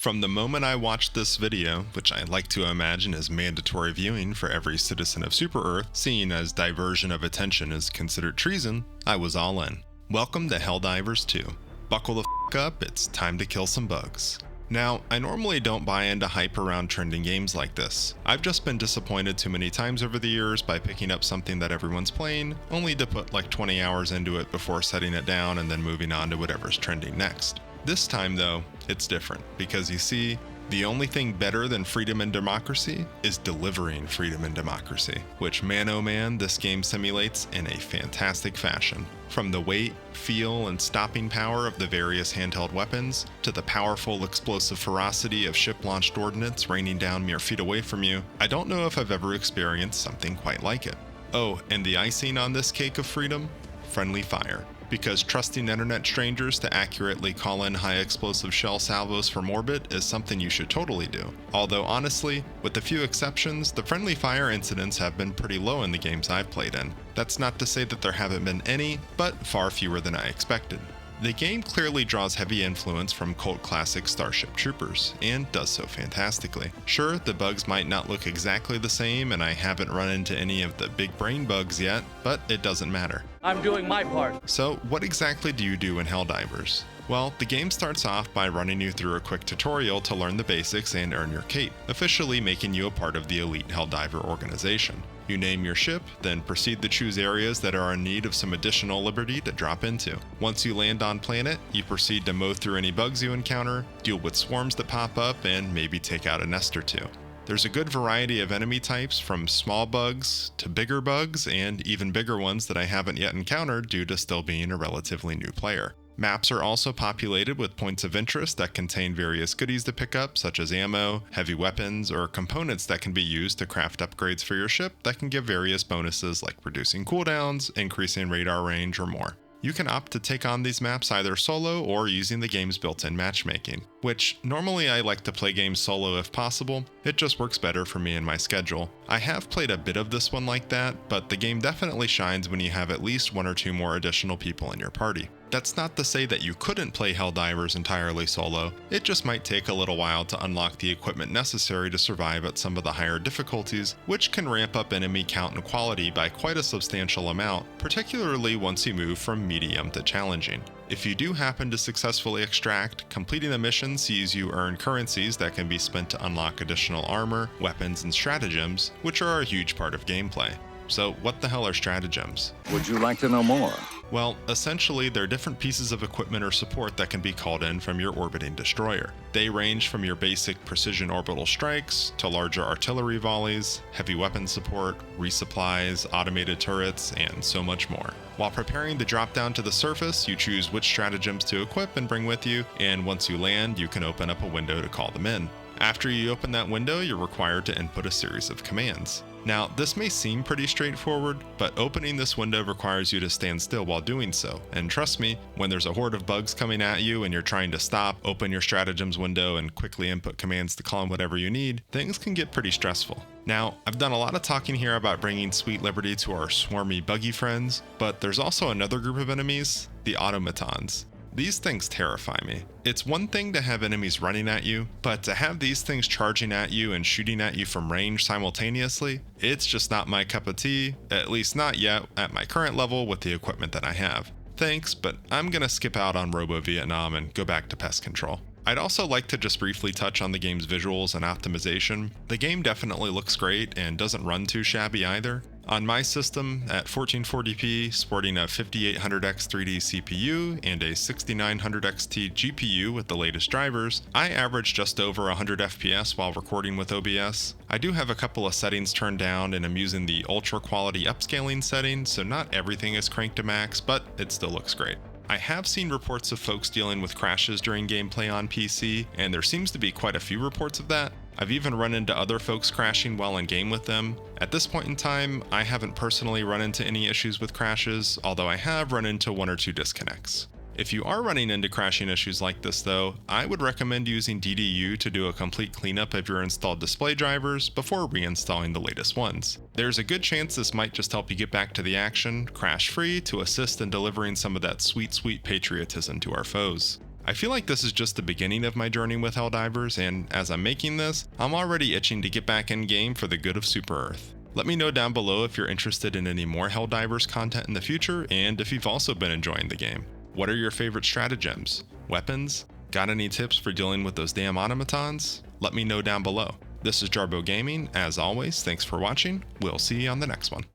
From the moment I watched this video, which I like to imagine is mandatory viewing for every citizen of Super-Earth, seeing as diversion of attention is considered treason, I was all in. Welcome to Helldivers II. Buckle the f*** up, it's time to kill some bugs. Now, I normally don't buy into hype around trending games like this. I've just been disappointed too many times over the years by picking up something that everyone's playing, only to put like 20 hours into it before setting it down and then moving on to whatever's trending next. This time though, it's different, because you see, the only thing better than freedom and democracy is delivering freedom and democracy, which man oh man, this game simulates in a fantastic fashion. From the weight, feel, and stopping power of the various handheld weapons, to the powerful explosive ferocity of ship-launched ordnance raining down mere feet away from you, I don't know if I've ever experienced something quite like it. Oh, and the icing on this cake of freedom? Friendly fire. Because trusting internet strangers to accurately call in high explosive shell salvos from orbit is something you should totally do. Although honestly, with a few exceptions, the friendly fire incidents have been pretty low in the games I've played in. That's not to say that there haven't been any, but far fewer than I expected. The game clearly draws heavy influence from cult classic Starship Troopers, and does so fantastically. Sure, the bugs might not look exactly the same, and I haven't run into any of the big brain bugs yet, but it doesn't matter. I'm doing my part. So, what exactly do you do in Helldivers? Well, the game starts off by running you through a quick tutorial to learn the basics and earn your cape, officially making you a part of the elite Helldiver organization. You name your ship, then proceed to choose areas that are in need of some additional liberty to drop into. Once you land on planet, you proceed to mow through any bugs you encounter, deal with swarms that pop up, and maybe take out a nest or two. There's a good variety of enemy types, from small bugs to bigger bugs, and even bigger ones that I haven't yet encountered due to still being a relatively new player. Maps are also populated with points of interest that contain various goodies to pick up, such as ammo, heavy weapons, or components that can be used to craft upgrades for your ship that can give various bonuses like reducing cooldowns, increasing radar range, or more. You can opt to take on these maps either solo or using the game's built-in matchmaking, which normally I like to play games solo if possible. It just works better for me and my schedule. I have played a bit of this one like that, but the game definitely shines when you have at least one or two more additional people in your party. That's not to say that you couldn't play Helldivers entirely solo, it just might take a little while to unlock the equipment necessary to survive at some of the higher difficulties, which can ramp up enemy count and quality by quite a substantial amount, particularly once you move from medium to challenging. If you do happen to successfully extract, completing the mission sees you earn currencies that can be spent to unlock additional armor, weapons, and stratagems, which are a huge part of gameplay. So what the hell are stratagems? Would you like to know more? Well, essentially, they're different pieces of equipment or support that can be called in from your orbiting destroyer. They range from your basic precision orbital strikes, to larger artillery volleys, heavy weapon support, resupplies, automated turrets, and so much more. While preparing to drop down to the surface, you choose which stratagems to equip and bring with you, and once you land, you can open up a window to call them in. After you open that window, you're required to input a series of commands. Now, this may seem pretty straightforward, but opening this window requires you to stand still while doing so, and trust me, when there's a horde of bugs coming at you and you're trying to stop, open your stratagems window, and quickly input commands to call in whatever you need, things can get pretty stressful. Now, I've done a lot of talking here about bringing sweet liberty to our swarmy buggy friends, but there's also another group of enemies, the automatons. These things terrify me. It's one thing to have enemies running at you, but to have these things charging at you and shooting at you from range simultaneously, it's just not my cup of tea, at least not yet at my current level with the equipment that I have. Thanks, but I'm gonna skip out on Robo Vietnam and go back to pest control. I'd also like to just briefly touch on the game's visuals and optimization. The game definitely looks great and doesn't run too shabby either. On my system, at 1440p, sporting a 5800X 3D CPU and a 6900XT GPU with the latest drivers, I average just over 100 FPS while recording with OBS. I do have a couple of settings turned down and I'm using the ultra quality upscaling setting, so not everything is cranked to max, but it still looks great. I have seen reports of folks dealing with crashes during gameplay on PC, and there seems to be quite a few reports of that. I've even run into other folks crashing while in game with them. At this point in time, I haven't personally run into any issues with crashes, although I have run into one or two disconnects. If you are running into crashing issues like this though, I would recommend using DDU to do a complete cleanup of your installed display drivers before reinstalling the latest ones. There's a good chance this might just help you get back to the action, crash free, to assist in delivering some of that sweet patriotism to our foes. I feel like this is just the beginning of my journey with Helldivers, and as I'm making this, I'm already itching to get back in game for the good of Super-Earth. Let me know down below if you're interested in any more Helldivers content in the future, and if you've also been enjoying the game. What are your favorite stratagems? Weapons? Got any tips for dealing with those damn automatons? Let me know down below. This is Jarbo Gaming. As always, thanks for watching. We'll see you on the next one.